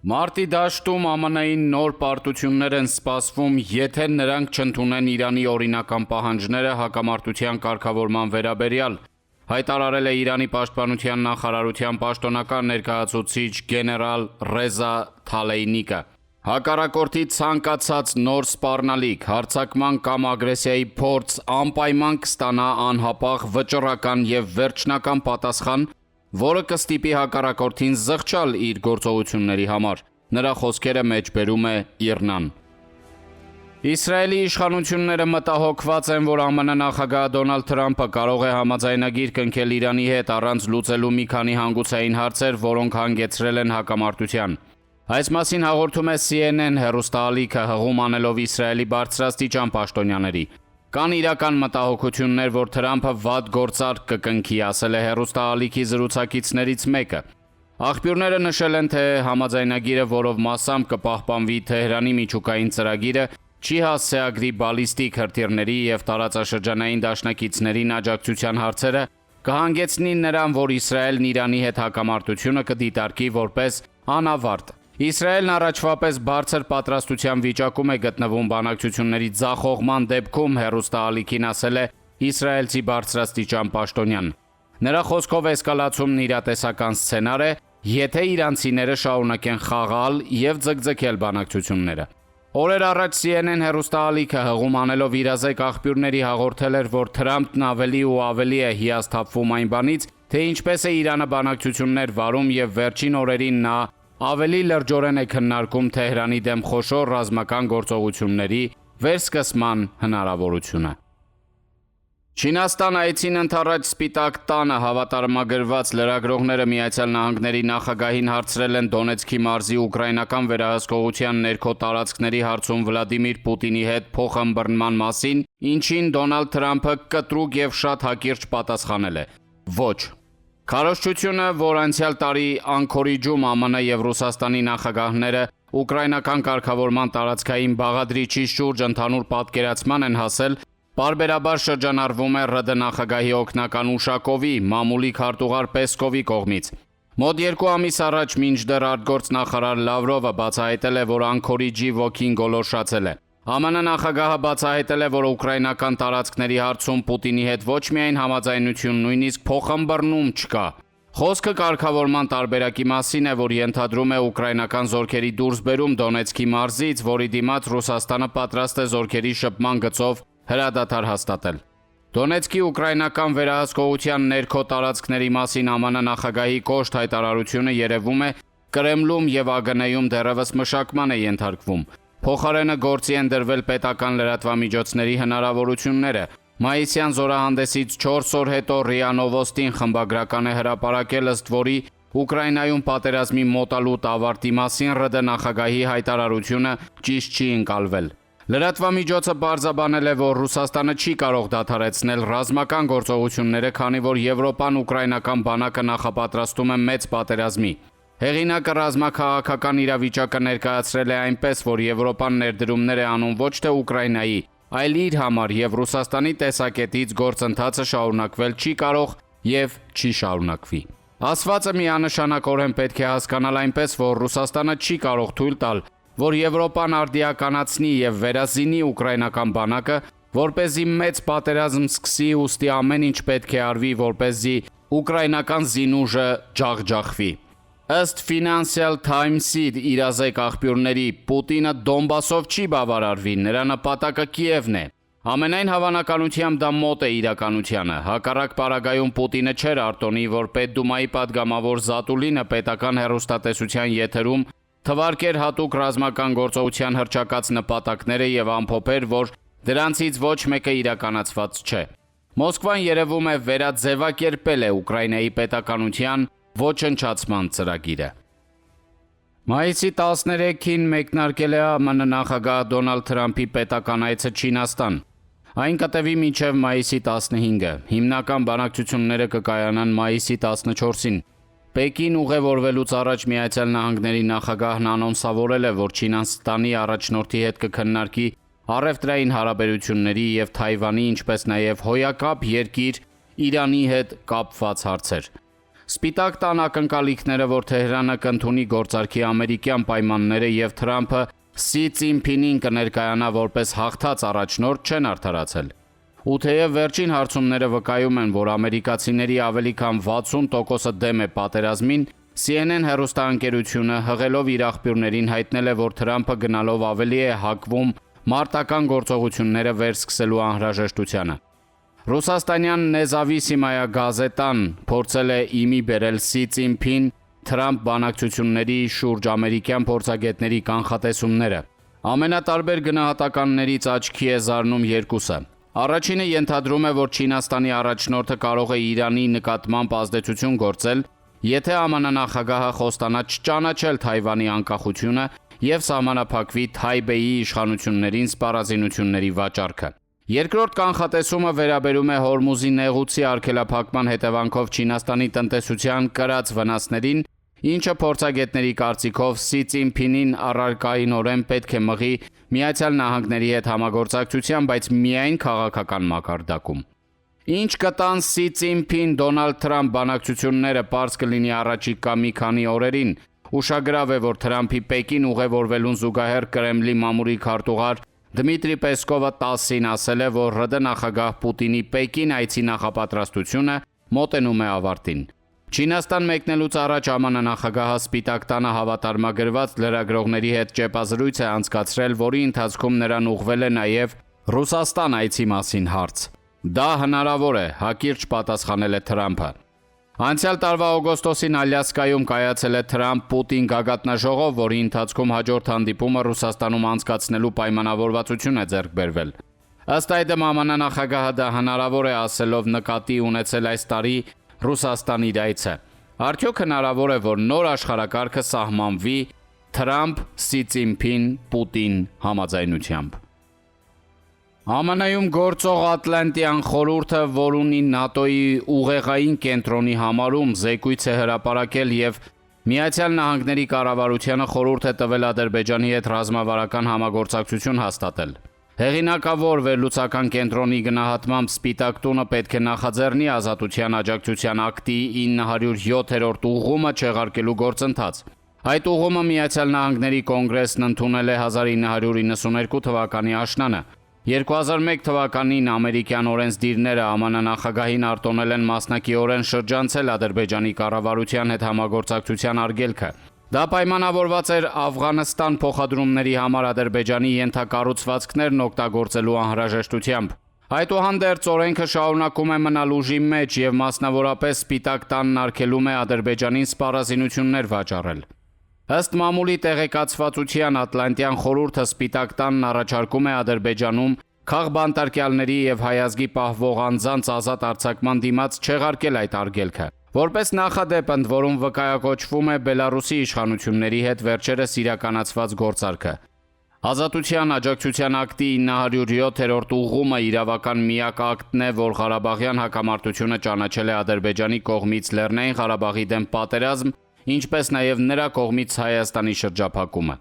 Մարտի դաշտում ԱՄՆ-ին նոր պարտություններ են սպասվում, եթե նրանք չընդունեն Իրանի օրինական պահանջները հակամարտության կարգավորման վերաբերյալ, հայտարարել է Իրանի պաշտպանության նախարարության պաշտոնական ներկայացուցիչ գեներալ Ռեզա Թալեյնիկը։ Հակառակորդի ցանկացած նոր սպառնալիք, հարձակման կամ ագրեսիայի փորձ անպայման կստանա անհապաղ վճռական եւ վերջնական պատասխան, որը կստիպի հակառակորդին զղջալ իր գործողությունների համար։ Նրա խոսքերը մեջբերում է ԻՌՆ-ն։ Իսրայելի իշխանությունները մտահոգված են, որ ԱՄՆ նախագահ Դոնալդ Թրամփը կարող է համաձայնագիր կնքել Իրանի հետ առանց լուծելու մի քանի հանգուցային հարցեր, որոնք հանգեցրել են հակամարտության։ Այս մասին հաղորդում է CNN հեռուստաալիքը, հղում անելով Իսրայելի բարձրաստիճան պաշտոնյաների։ Կան իրական մտահոգություններ, որ Թրամփը վատ գործարք կկնքի, ասել է հեռուստաալիքի զրուցակիցներից մեկը։ Աղբյուրները նշել են, թե համաձայնագիրը, որով մասամբ կպահպանվի Թեհրանի միջուկային ծրագիրը, չի հասցեագրի բալիստիկ հրթիռների եւ տարածաշրջանային դաշնակիցներին աջակցության հարցերը, կհանգեցնի նրան, որ Իսրայելն Իրանի հետ հակամարտությունը կդիտարկի որպես անավարտ։ Իսրայելն առաջվա պես բարձր պատրաստության վիճակում է գտնվում բանակցությունների ձախողման դեպքում, հեռուստաալիքին ասել է իսրայելցի բարձրաստիճան պաշտոնյան։ Նրա խոսքով էսկալացումն իրատեսական սցենար է, եթե իրանցիները շարունակեն խաղալ եւ ձգձգել բանակցությունները։ Օրեր առաջ CNN հեռուստաալիքը հղում անելով իրազեկ աղբյուրների հաղորդել էր, որ Թրամփն ավելի ու ավելի է հիասթափվում այն բանից, թե ինչպես է Իրանը բանակցություններ վարում եւ վերջին օրերին նա ավելի լրջորեն է քննարկում Թեհրանի դեմ խոշոր ռազմական գործողությունների վերսկսման հնարավորությունը։ Չինաստան այցին ընդառաջ Սպիտակ տանը հավատարմագրված լրագրողները Միացյալ Նահանգների նախագահին հարցրել են Դոնեցկի մարզի ուկրաինական վերահսկողության ներքո տարածքների հարցում Վլադիմիր Պուտինի հետ փոխըմբռնման մասին, ինչին Դոնալդ Թրամփը կտրուկ եւ շատ հակիրճ պատասխանել է. ոչ։ Քարոզչությունը, որ անցյալ տարի Անկորիջում ԱՄՆ եւ Ռուսաստանի նախագահները ուկրաինական կարգավորման տարածքային բաղադրիչի շուրջ ընդհանուր պատկերացման են հասել, պարբերաբար շրջանառվում է ՌԴ նախագահի օգնական Ուշակովի, մամուլի քարտուղար Պեսկովի կողմից։ Մոտ 2 ամիս առաջ մինչդեռ արտգործնախարար Լավրովը բացահայտել է, որ Անկորիջի ոգին գոլորշացել է։ ԱՄՆ նախագահը բացահայտել է, որ ուկրաինական տարածքների հարցում Պուտինի հետ ոչ միայն համաձայնություն, նույնիսկ փոխըմբռնում չկա։ Խոսքը կարգավորման տարբերակի մասին է, որ ենթադրում է ուկրաինական զորքերի դուրսբերում Դոնեցկի մարզից, որի դիմաց Ռուսաստանը պատրաստ է զորքերի շփման գծով հրադադար հաստատել։ Դոնեցկի ուկրաինական վերահսկողության ներքո տարածքների մասին ԱՄՆ նախագահի կոշտ հայտարարությունը երևում է Կրեմլում եւ ԱԳՆ-ում դեռևս մշակման է ենթարկվում։ Փոխարենը գործի են դրվել պետական լրատվամիջոցների հնարավորությունները։ Մայիսյան զորահանդեսից 4 օր հետո ՌԻԱ Նովոստին խմբագրական է հրապարակել, ըստ որի Ուկրաինայում պատերազմի մոտալուտ ավարտի մասին ՌԴ նախագահի հայտարարությունը ճիշտ չի ընկալվել։ Լրատվամիջոցը պարզաբանել է, որ Ռուսաստանը չի կարող դադարեցնել ռազմական գործողությունները, քանի որ Եվրոպան ուկրաինական բանակը նախապատրաստում է մեծ պատերազմի։ Հեղինակը ռազմաքաղաքական իրավիճակը ներկայացրել է այնպես, որ Եվրոպան ներդրումներ է անում ոչ թե Ուկրաինայի, այլ իր համար եւ Ռուսաստանի տեսակետից գործընթացը շարունակվել չի կարող եւ չի շարունակվի։ Ասվածը միանշանակորեն պետք է հասկանալ այնպես, որ Ռուսաստանը չի կարող թույլ տալ, որ Եվրոպան արդիականացնի եւ վերազինի ուկրաինական բանակը, որպեսզի մեծ պատերազմ սկսի, ուստի ամեն ինչ պետք է արվի, որպեսզի ուկրաինական զինուժը ջախջախվի։ Ըստ Financial Times-ի իրազեկ աղբյուրների, Պուտինը Դոնբասով չի բավարարվի, նրա նպատակը Կիևն է։ Ամենայն հավանականությամբ դա մոտ է իրականությանը։ Հակառակ պարագայում Պուտինը չէր արտոնի, որ Պետդումայի падգամավոր Զատուլինը պետական հեռուստատեսության եթերում թվարկեր հատուկ ռազմական գործողության հռչակած նպատակները եւ ամփոփեր, որ դրանցից ոչ մեկը իրականացված չէ։ Մոսկվան երևում է վերաձևակերպել է Ուկրաինայի պետականության ոչնչացման ծրագիրը։ Մայիսի 13-ին մեկնարկել է ԱՄՆ նախագահ Դոնալդ Թրամփի պետական այցը Չինաստան։ Այն կտևի մինչև մայիսի 15-ը։ Հիմնական բանակցությունները կկայանան մայիսի 14-ին։ Պեկին ուղևորվելուց առաջ Միացյալ Նահանգների նախագահն անոնսավորել է, որ Չինաստանի առաջնորդի հետ կքննարկի առևտրային հարաբերությունների եւ Թայվանի, ինչպես նաեւ հոյակապ երկիր Իրանի հետ կապված հարցեր։ Սպիտակ տան ակնկալիքները, որ Թեհրանը կընդունի գործարքի ամերիկյան պայմանները եւ Թրամփը Սի Ցինփինին կներկայանա որպես հաղթած առաջնորդ, չեն արդարացել։ Ու թեև վերջին հարցումները վկայում են, որ ամերիկացիների ավելի քան 60%-ը դեմ է պատերազմին, CNN հեռուստաընկերությունը հղելով իր աղբյուրներին հայտնել է, որ Թրամփը գնալով ավելի է հակվում մարտական գործողությունները վերսկսելու անհրաժեշտությանը։ Ռուսաստանյան Նեզավիսիմայա գազետան փորձել է իմի բերել Սի Ցինփին Թրամփ բանակցությունների շուրջ ամերիկյան փորձագետների կանխատեսումները։ Ամենատարբեր գնահատականներից աչքի է զարնում երկուսը։ Առաջինը ենթադրում է, որ Չինաստանի առաջնորդը կարող է Իրանի նկատմամբ ազդեցություն գործել, եթե ԱՄՆ նախագահը խոստանա չճանաչել Թայվանի անկախությունը եւ սահմանափակվի Թայբեյի իշխանություններին սպառազինությունների վաճառքը։ Երկրորդ կանխատեսումը վերաբերում է Հորմուզի նեղուցի արգելափակման հետևանքով Չինաստանի տնտեսության կրած վնասներին, ինչը փորձագետների կարծիքով Սի Ցինփինին առարկայինորեն պետք է մղի Միացյալ Նահանգների հետ համագործակցության, բայց միայն քաղաքական մակարդակում։ Ինչ կտան Սի Ցինփին Դոնալդ Թրամփ բանակցությունները պարզ կլինի առաջիկա մի քանի օրերին։ Ուշագրավ է, որ Թրամփի Պեկին ուղևորվելուն զուգահեռ Կրեմլի մամուլի քարտուղար Դմիտրի Պեսկովը 10-ին ասել է, որ ՌԴ նախագահ Պուտինի Պեկին այցի նախապատրաստությունը մոտենում է ավարտին։ Չինաստան մեկնելուց առաջ ԱՄՆ նախագահը Սպիտակ տանը հավատարմագրված լրագրողների հետ ճեպազրույց է անցկացրել, որի ընթացքում նրան ուղղվել է նաև Ռուսաստան այցի մասին հարց։ Դա հնարավոր է, հակիրճ պատասխանել է Թրամփը։ Անցյալ տարվա օգոստոսին Ալյասկայում կայացել է Թրամփ-Պուտին գագաթնաժողով, որի ընթացքում հաջորդ հանդիպումը Ռուսաստանում անցկացնելու պայմանավորվածություն է ձեռք բերվել։ Ըստ այդմ ԱՄՆ նախագահը դա հնարավոր է ասելով նկատի ունեցել այս տարի Ռուսաստան իր այցը։ Արդյոք հնարավոր է, որ նոր աշխարհակարգը սահմանվի Թրամփ, Սի Ցինփին, Պուտին համաձայնությամբ։ ԱՄՆ-ում գործող Ատլանտյան խորհուրդը, որ ունի ՆԱՏՕ-ի ուղեղային կենտրոնի համարում, զեկույց է հրապարակել եւ Միացյալ Նահանգների կառավարությանը խորհուրդ է տվել Ադրբեջանի հետ ռազմավարական համագործակցություն հաստատել։ Հեղինակավոր վերլուծական կենտրոնի գնահատմամբ Սպիտակ տունը պետք է նախաձեռնի Ազատության աջակցության ակտի 907-րդ ուղղումը չեղարկելու գործընթաց։ Այդ ուղղումը Միացյալ Նահանգների կոնգրեսն ընդունել է 1992 թվականի աշնանը։ 2001 թվականին ամերիկյան օրենսդիրները ԱՄՆ նախագահին արտոնել են մասնակիորեն շրջանցել Ադրբեջանի կառավարության հետ համագործակցության արգելքը։ Դա պայմանավորված էր Աֆղանստան փոխադրումների համար Ադրբեջանի ենթակառուցվածքներն օգտագործելու անհրաժեշտությամբ։ Այդուհանդերձ օրենքը շարունակում է մնալ ուժի մեջ եւ մասնավորապես Սպիտակ տանն արգելում է Ադրբեջանին սպառազինություններ վաճառել։ Ըստ մամուլի տեղեկացվածության Ատլանտյան խորհուրդը Սպիտակ տանն առաջարկում է Ադրբեջանում քաղբանտարկյալների եւ հայազգի պահվող անձանց ազատ արձակման դիմաց չեղարկել այդ արգելքը։ Որպես նախադեպ, ընդ որում վկայակոչվում է Բելարուսի իշխանությունների հետ վերջերս իրականացված գործարքը։ Ազատության աջակցության ակտի 907-րդ ուղղումը իրավական միակ ակտն է, որ Ղարաբաղյան հակամարտությունը ճանաչել է Ադրբեջանի կողմից Լեռնային Ղարաբաղի դեմ պատերազմ, ինչպես նաև նրա կողմից Հայաստանի շրջափակումը։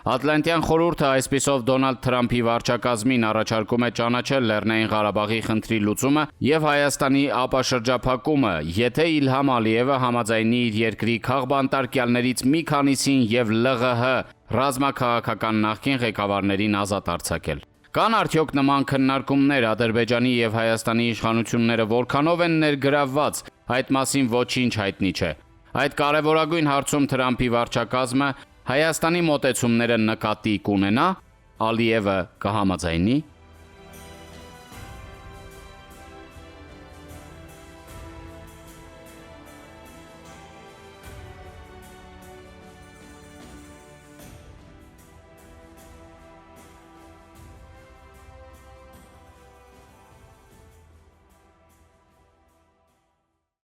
Ատլանտյան խորհուրդը այսպիսով Դոնալդ Թրամփի վարչակազմին առաջարկում է ճանաչել Լեռնային Ղարաբաղի խնդրի լուծումը եւ Հայաստանի ապաշրջափակումը, եթե Իլհամ Ալիևը համաձայնի իր երկրի քաղբանտարկյալներից մի քանիսին եւ ԼՂՀ ռազմաքաղաքական նախկին ղեկավարներին ազատ արձակել։ Կան արդյոք նման քննարկումներ Ադրբեջանի եւ Հայաստանի իշխանությունները որքանով են ներգրավված, այդ մասին ոչինչ հայտնի չէ։ Այդ կարևորագույն հարցում Թրամփի վարչակազմը Հայաստանի մոտեցումները նկատի կունենա, Ալիևը կհամաձայնի։